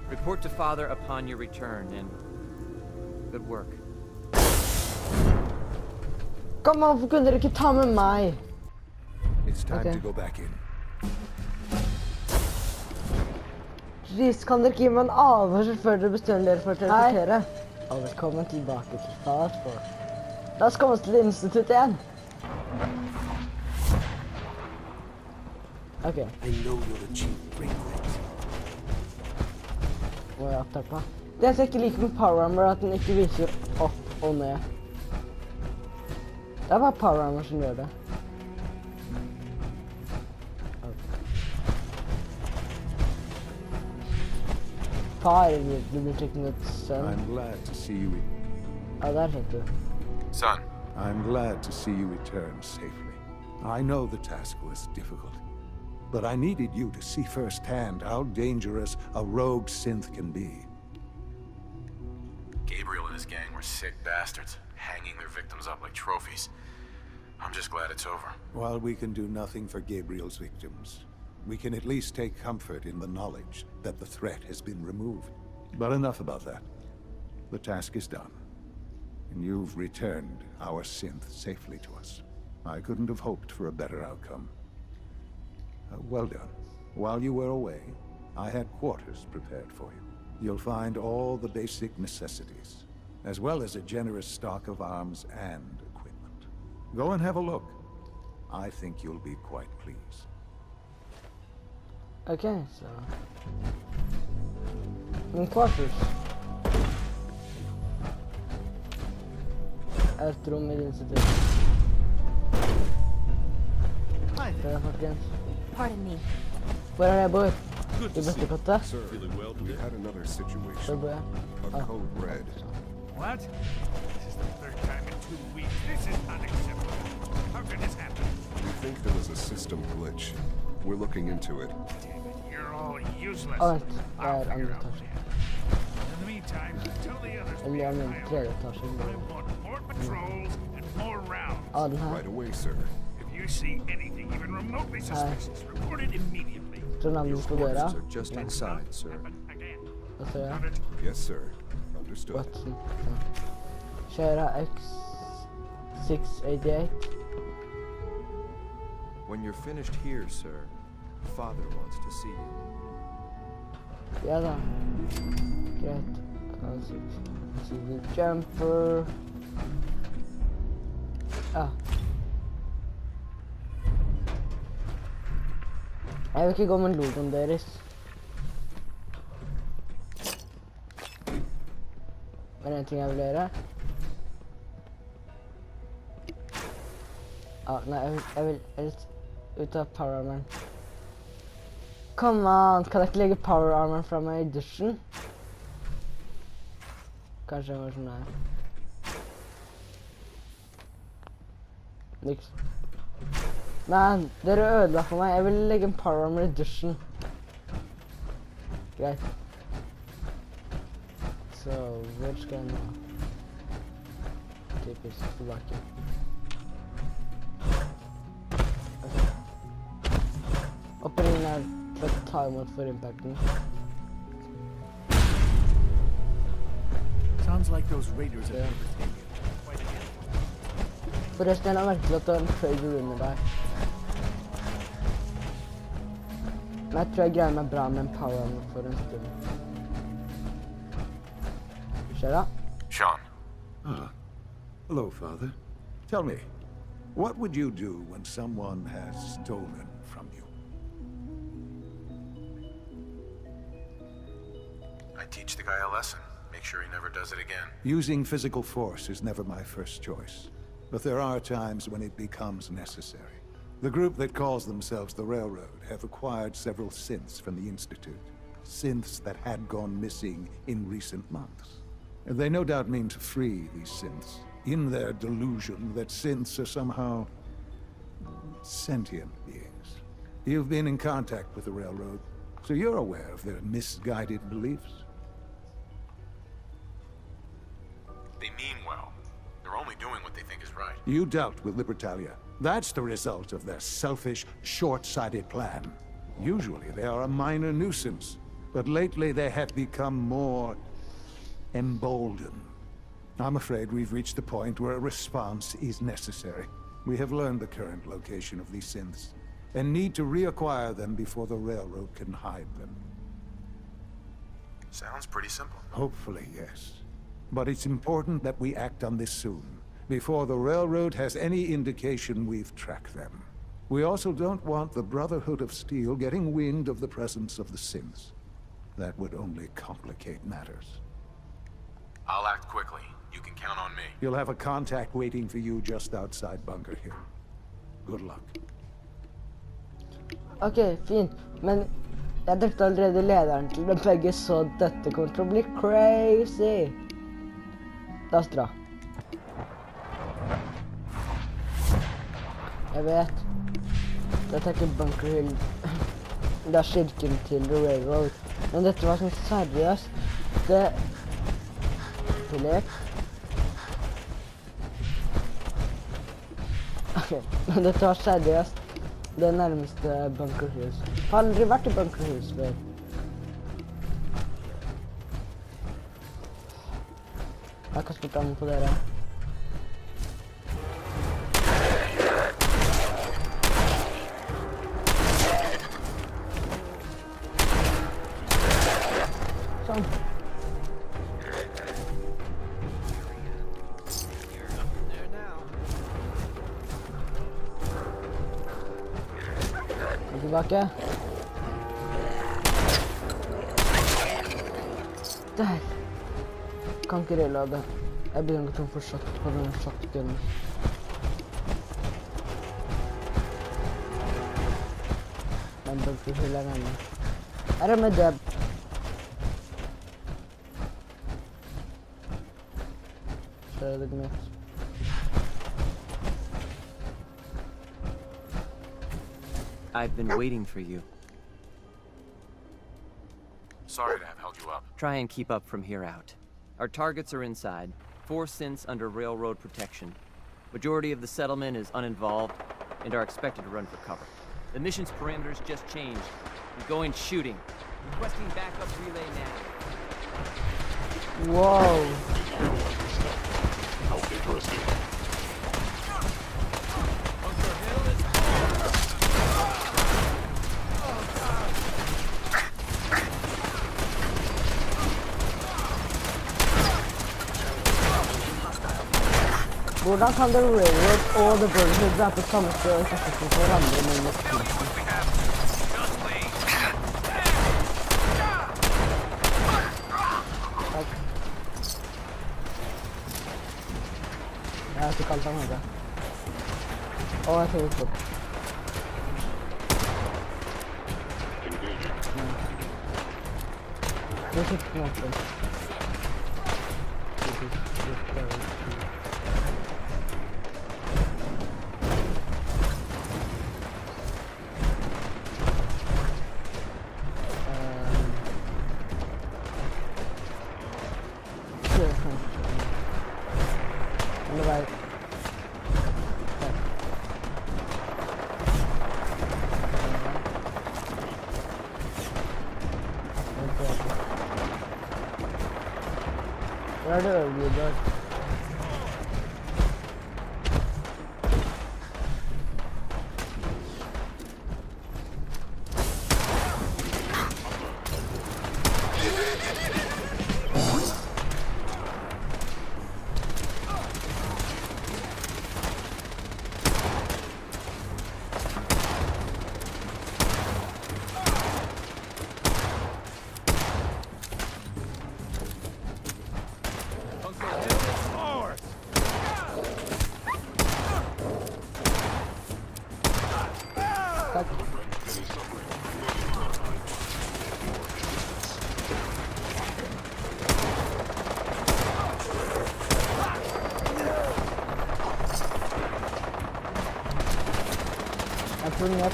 Report to Father upon your return, and good work. Kom an, hvorfor kunne dere ikke ta med meg? It's time Okay. to go back in. Please, kan dere ikke gi meg en advarsel før dere bestemmer dere for å teleportere? Og velkommen tilbake til Fallout 4. La oss komme oss til instituttet igjen. Ok, I know you'll achieve great things. må jeg opptakke. Det jeg ikke liker med Power Armor er at den ikke viser opp og ned. Det er bare Power Armor som gjør det. Far i bibliotekets sønn. I'm glad to see you. Ja, der fikk du. Son, I'm glad to see you return safely. I know the task was difficult, but I needed you to see firsthand how dangerous a rogue synth can be. Gabriel and his gang were sick bastards, hanging their victims up like trophies. I'm just glad it's over. While we can do nothing for Gabriel's victims, we can at least take comfort in the knowledge that the threat has been removed. But enough about that. The task is done, and you've returned our synth safely to us. I couldn't have hoped for a better outcome. Well done. While you were away, I had quarters prepared for you. You'll find all the basic necessities, as well as a generous stock of arms and equipment. Go and have a look. I think you'll be quite pleased. Okay, så... Min quarters. Et rom i instituttet. Hi Det er folkens. Pardon me. Hvor er det jeg bor? Good I to see you. bøttekottet? Sir, Feeling well we today? had another Hvor situation. bor jeg? A code red. What? This is the third time in 2 weeks. This is unacceptable. How could this happen? We think there was a system glitch. We're looking into it. Damn it, you're all useless. Å, vent. Det I'll er figure andre it out. etasje. In the meantime, tell the others to Eller be jeg on mener my tredje order. etasje. I want more patrols and more rounds. Ah, den her. Right away, sir. If you see anything even remotely suspicious, report it immediately. Så navnet på døra. Are just inside, sir. Happen again. Hva ser jeg? Got it? Yes, sir. Understood. Watson. Kjører X688. When you're finished here, sir, Father wants to see you. Ja da. Greit. CD jumper. Ja. Jeg vil ikke gå med logoen deres. Men en ting jeg vil gjøre. Nei, jeg vil ut av power armoren. Come on, kan jeg ikke legge power armoren fra meg i dusjen? Kanskje jeg må sånn her. Niks. Men, dere ødela for meg. Jeg vil legge en power armor i dusjen. Greit. Så, hvor skal jeg nå? Typisk tilbake. Ok. Oppringen er for å ta imot for impacten. Sounds like those raiders Yeah. overtaken you. Quite again. Forresten, jeg la merke til at det var en trader under der. Men jeg tror jeg greier meg bra med en power armor for en stund. Skjer det? Sean, Hello, Father. Tell me, what would you do when someone has stolen from you? I teach the guy a lesson. Make sure he never does it again. Using physical force is never my first choice, but there are times when it becomes necessary. The group that calls themselves the Railroad have acquired several synths from the Institute. Synths that had gone missing in recent months. And they no doubt mean to free these synths, in their delusion that synths are somehow sentient beings. You've been in contact with the Railroad, so you're aware of their misguided beliefs. They mean well. They're only doing what they think is right. You dealt with Libertalia. That's the result of their selfish, short-sighted plan. Usually they are a minor nuisance, But lately they have become more emboldened. I'm afraid we've reached the point where a response is necessary. We have learned the current location of these synths, and need to reacquire them before the railroad can hide them. Sounds pretty simple. Hopefully, yes. But it's important that we act on this soon, before the railroad has any indication we've tracked them. We also don't want the Brotherhood of Steel getting wind of the presence of the synths. That would only complicate matters. I'll act quickly. You can count on me. You'll have a contact waiting for you just outside Bunker Hill. Good luck. Okej, fint. Men jag drepte allerede lederen til de begge, så dette kommer til å bli crazy. La oss dra. Jeg vet. Dette er ikke Bunker Hill. Det er kirken til The Railroad. Men dette var sånn seriøst. Det... Philip. Ok, men dette var seriøst. Det nærmeste Bunker Hills. Jeg har aldri vært i Bunker Hills før. Jeg kan spille an på dere. Sånn. Tilbake. Der. Kan ikke reloade. Jeg begynner å tro for shot på den shotgunnen. Men Bunker Hill er nærmere. Her er med det. Så er det mitt. I've been waiting for you. Sorry to have held you up. Try and keep up from here out. Our targets are inside. 4 synths under railroad protection. Majority of the settlement is uninvolved and are expected to run for cover. The mission's parameters just changed. We're going shooting. Requesting backup relay now. Whoa. Hvordan kan The Railroad og The Brotherhood være på samme sted og ikke for hverandre med nesten? Takk. Jeg har ikke kalt han noe. Å, jeg tar ut opp. Det er ikke noe opp. Where do you go?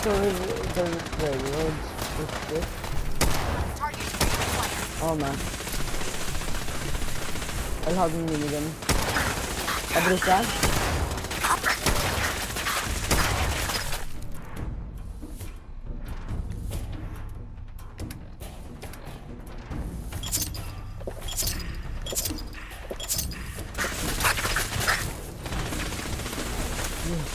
From the railroads with this. Oh man. I'll have them really again. Every time. Tamam.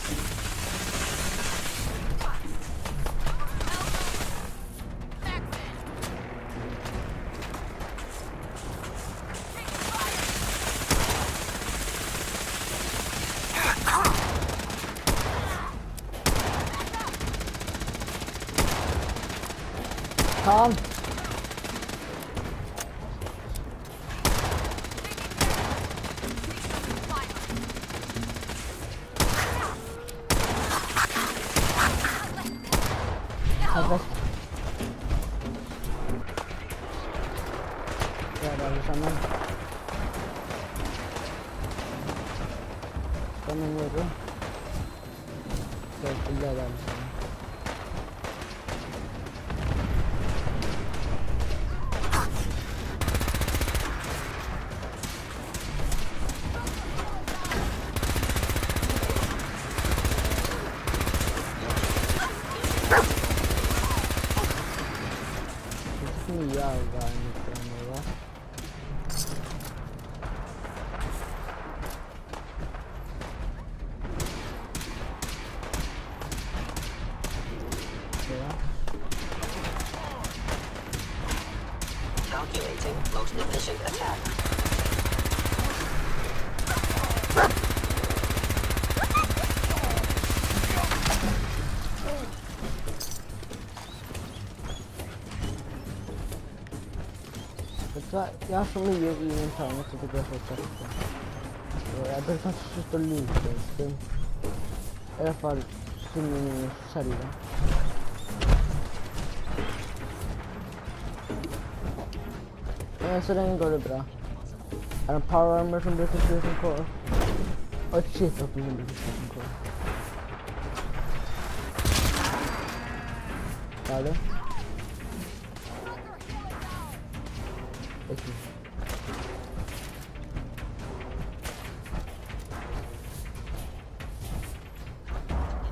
Evet. Gel abi sana. Tanımıyorum. Teşekkürler abi sana. Kesin iyi abi aynı planı var. Calculating most efficient attack. Jag som är i inventarien så det går så sätt. Jag behöver kanske sluta luta en stund. I alla fall till min sälja. Så den går det bra. Är en power armor som brukar se ut som kvar. Och ett shit som brukar se ut som kvar. Ja det. Okay.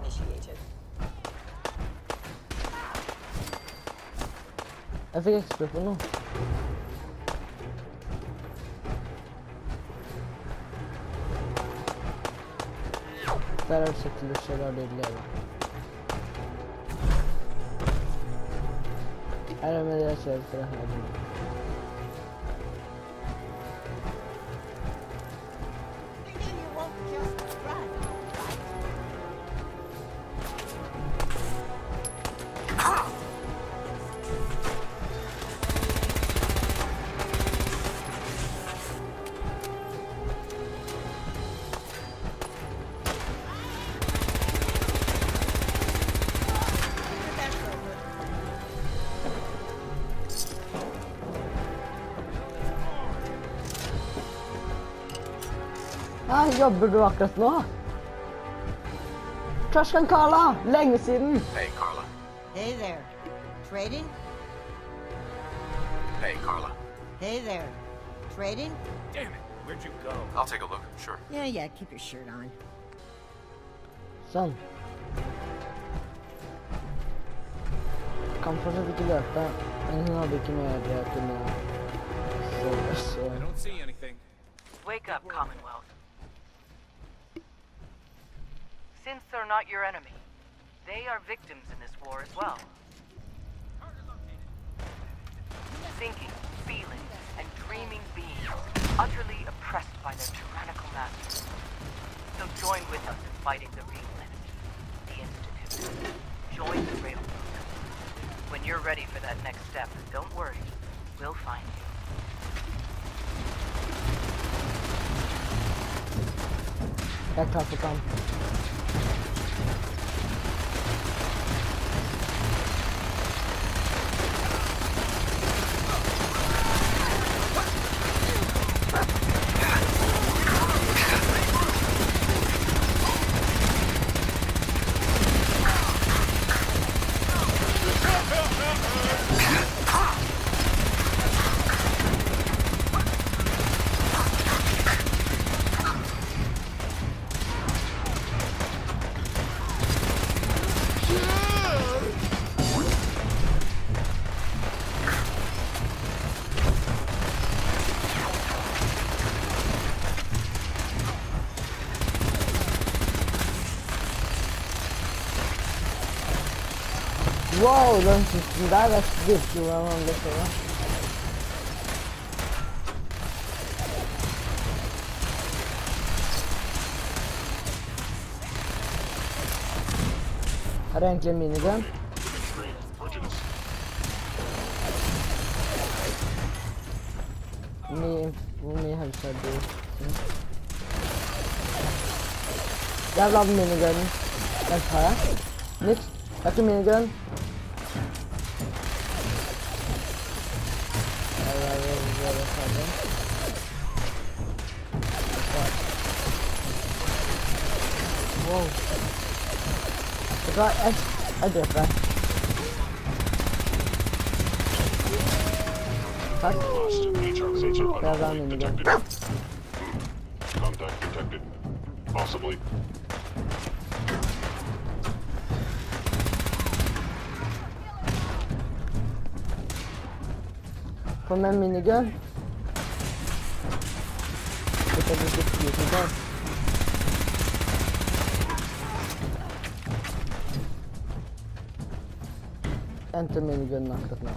Initiated. Jag fick extra på nu. Där har du sett till att köra det lever. Här är med det jag kör för det här. Jobber du akkurat nå? Trashcan Carla, lenge siden. Hey, Carla. Hey there. Trading? Hey, Carla. Hey there. Trading? Damn it! Where'd you go? I'll take a look, sure. Yeah, keep your shirt on. Sånn. Kan fortsatt ikke løpe, men hun hadde ikke mer jeg kunne så. I don't see anything. Wake up, Commonwealth. Since they're not your enemy, they are victims in this war as well. Thinking, feeling, and dreaming beings, utterly oppressed by their tyrannical masters. So join with us in fighting the real enemy, the Institute. Join the Railroad. When you're ready for that next step, don't worry, we'll find you. Jeg er klar for kamp. Wow, den sisten der vet virkelig hvordan han blir stående. Her er egentlig en minigun. Hvor mye helse er du? Jævla minigunnen. Den tar jeg. Nytt. Det er ikke minigun. Wow. Vet du hva? Jeg dreper deg. Takk. Det er en minigun. Contact detected. Possibly. Kom med en minigun. Dette er litt flytende på. Enter minigunnen akkurat nå.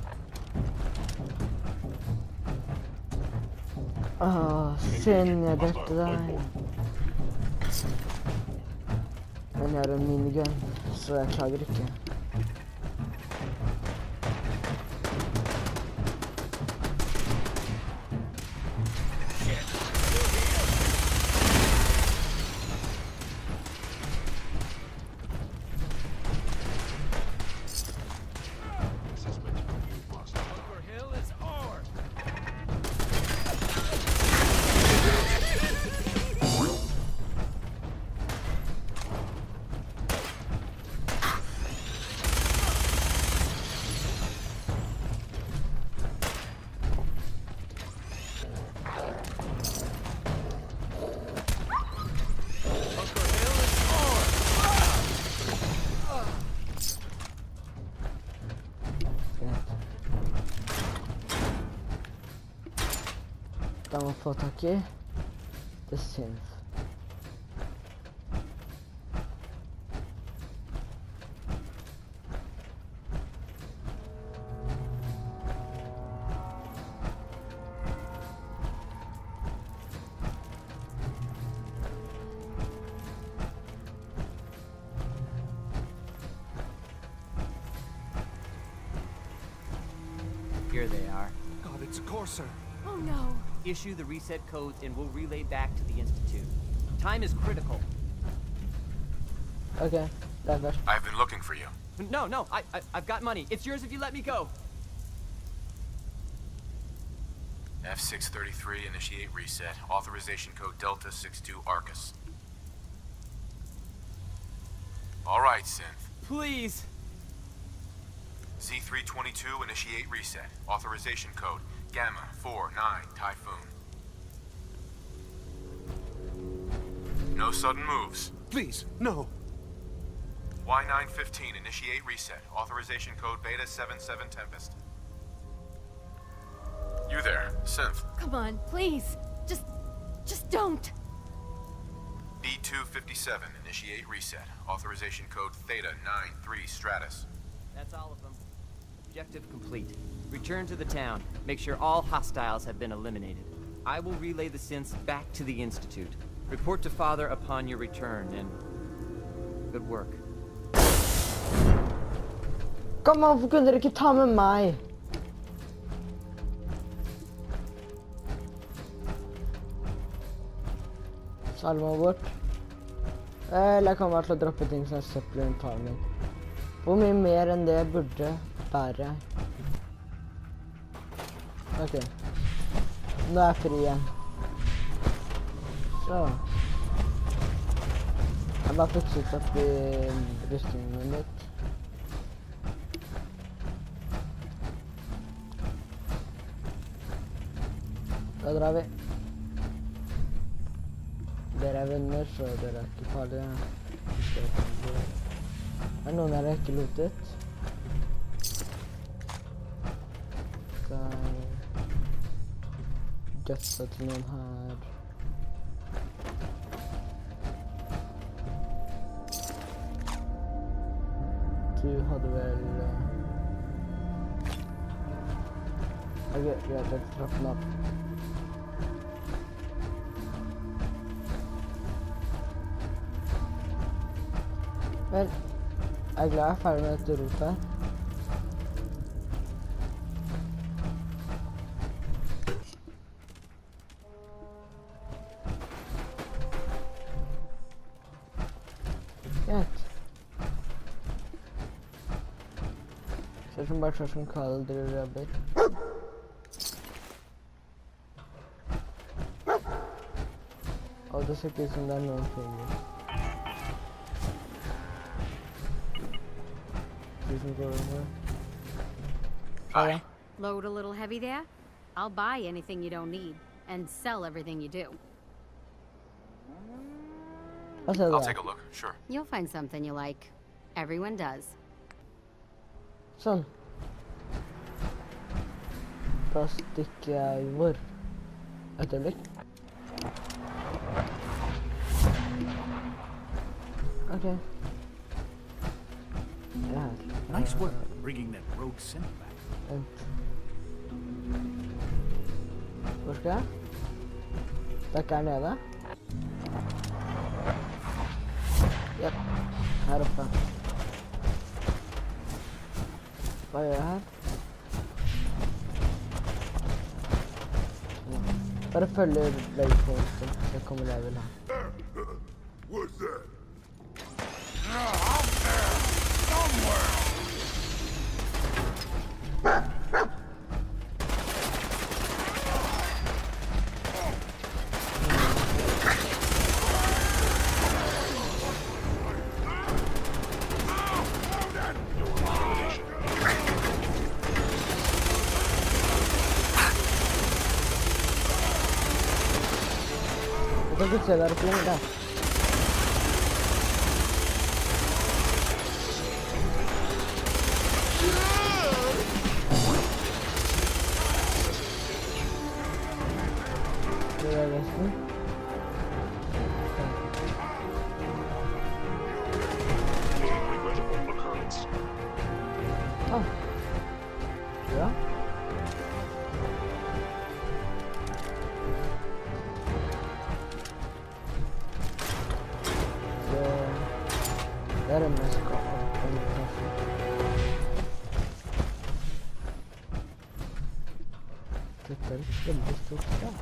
Synd jeg drepte deg. Men jeg har en minigun, så jeg klager ikke. Da må få tak i The Synth. Here they are. God, it's a Corsair. Oh no. Issue the reset codes and we'll relay back to the Institute. Time is critical. Okay, that's it. I've been looking for you. No, I've got money. It's yours if you let me go. F633, initiate reset. Authorization code Delta 62 Arcus. All right, Synth. Please. Z322, initiate reset. Authorization code Gamma 49 Typhoon. No sudden moves. Please, no. Y915, initiate reset. Authorization code Beta 77 Tempest. You there, Synth. Come on, please. Just don't. B257, initiate reset. Authorization code Theta 93 Stratus. That's all of them. Objective complete. Return to the town. Make sure all hostiles have been eliminated. I will relay the synths back to the Institute. Report to Father upon your return, and good work. Kom an, hvorfor kunne dere ikke ta med meg? Salma bort. Eller jeg kommer bare til å droppe ting som er søppel i inventaren min. Hvor mye mer enn det burde bære? Ok. Nå er jeg fri igjen. Så. Jeg bare fikset opp i rustningen min litt. Da drar vi. Dere er venner, så dere er ikke farlige. Er noen av dere ikke lotet? Der. Gutsa til noen her. Du hadde vel... Okay, greit, jeg trapp den opp. Vel, jeg er glad jeg er ferdig med dette rotet her. Greit. Ser som bare sånn som Karl driver og jobber. Og det ser ikke ut som det er noen finger. Hi. Load a little heavy there? I'll buy anything you don't need and sell everything you do. I'll take a look, sure. You'll find something you like. Everyone does. Sånn. Da stikker jeg hvor. Et øyeblikk. Ok. Ja. Nice work bringing that rogue sende back. Vent. Hvor skal jeg? Stikker her nede. Jep. Her oppe. Hva gjør jeg her? Bare følger waypointen, så kommer det jeg vil ha. What's that? Jeg kan ikke se der oppe lenger der. Det er resten. Ah. Ja. Det er det mest dette er et veldig stort sted.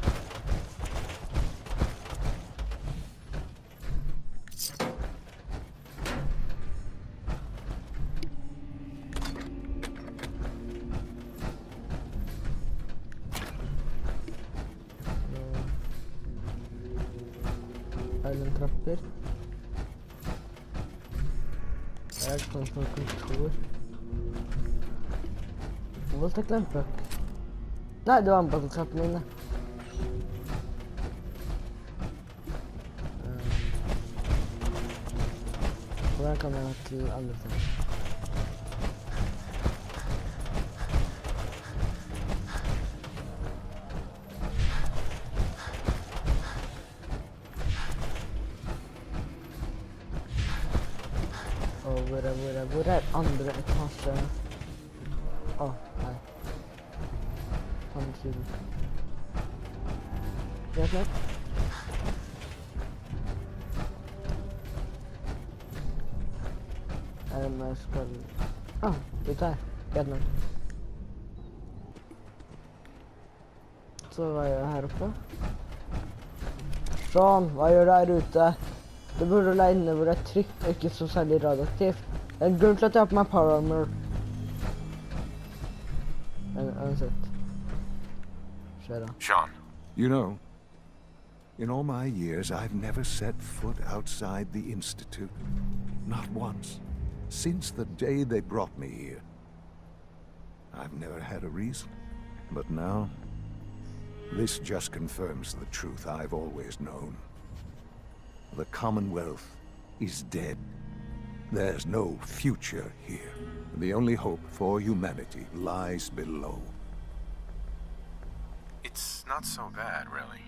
Her er det en trapper. Det er sånn som kontor. Hvor skal jeg glemme? Nei, det var en battletrappen inne. Hvordan kan jeg ha til andre ting? Hvor er andre etasje? Åh, nei. Sånn siden. Greit nok. Jeg skal... Ut her. Greit nok. Så hva gjør jeg her oppe? Sånn, hva gjør du her ute? Du burde leie inne hvor det er trygt og ikke så særlig radioaktivt. Det er en grunn til at jeg har på meg power armor. Uansett. Skjer da. Sean. You know, in all my years, I've never set foot outside the Institute. Not once. Since the day they brought me here. I've never had a reason. But now, this just confirms the truth I've always known. The Commonwealth is dead. There's no future here. The only hope for humanity lies below. It's not so bad, really.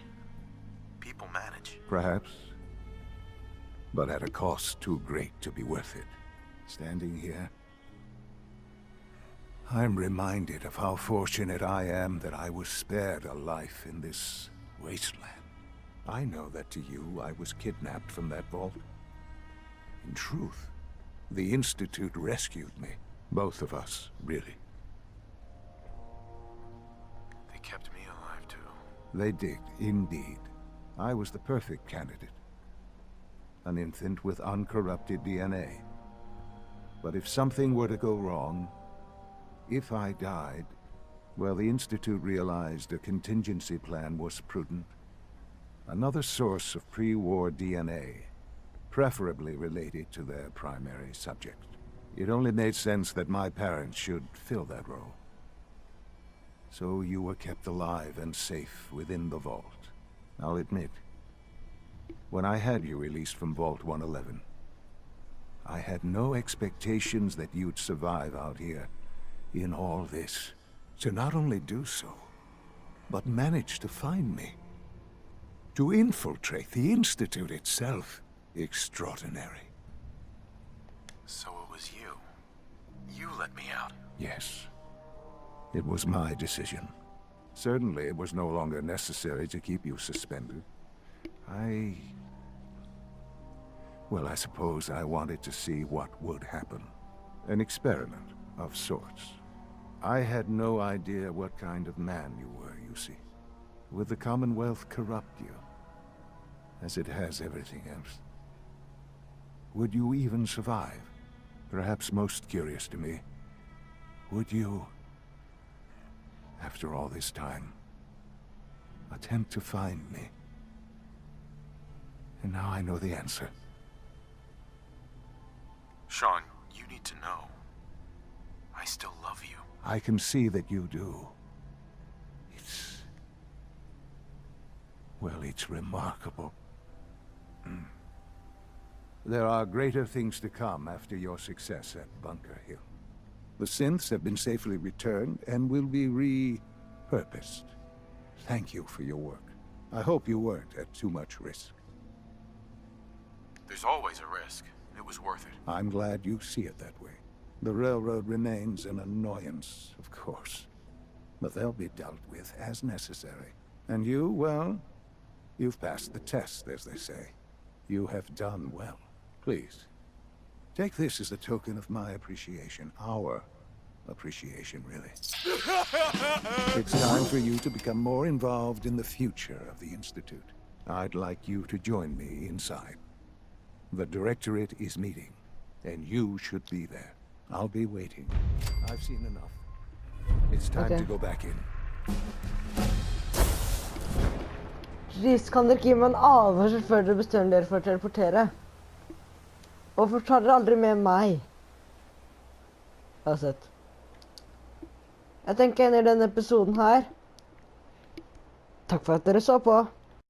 People manage. Perhaps. But at a cost too great to be worth it. Standing here, I'm reminded of how fortunate I am that I was spared a life in this wasteland. I know that to you, I was kidnapped from that vault. In truth, the Institute rescued me. Both of us, really. They kept me alive, too. They did, indeed. I was the perfect candidate. An infant with uncorrupted DNA. But if something were to go wrong, if I died, well, the Institute realized a contingency plan was prudent. Another source of pre-war DNA, preferably related to their primary subject. It only made sense that my parents should fill that role. So you were kept alive and safe within the vault. I'll admit, when I had you released from Vault 111, I had no expectations that you'd survive out here in all this. To not only do so, but manage to find me. To infiltrate the Institute itself. Extraordinary. So it was you. You let me out. Yes. It was my decision. Certainly it was no longer necessary to keep you suspended. Well, I suppose I wanted to see what would happen. An experiment of sorts. I had no idea what kind of man you were, you see. Would the Commonwealth corrupt you? As it has everything else? Would you even survive? Perhaps most curious to me, would you, after all this time, attempt to find me? And now I know the answer. Sean, you need to know. I still love you. I can see that you do. Well, it's remarkable. There are greater things to come after your success at Bunker Hill. The synths have been safely returned and will be repurposed. Thank you for your work. I hope you weren't at too much risk. There's always a risk. It was worth it. I'm glad you see it that way. The railroad remains an annoyance, of course. But they'll be dealt with as necessary. And you, well, you've passed the test, as they say. You have done well. Please, take this as a token of my appreciation. Our appreciation, really. It's time for you to become more involved in the future of the Institute. I'd like you to join me inside. The Directorate is meeting, and you should be there. I'll be waiting. I've seen enough. It's time to go back in. Please, kan dere ikke gi meg en advarsel før dere bestemmer dere for å teleportere? Og hvorfor tar dere aldri med meg? Uansett. Jeg tenker inn i denne episoden her. Takk for at dere så på.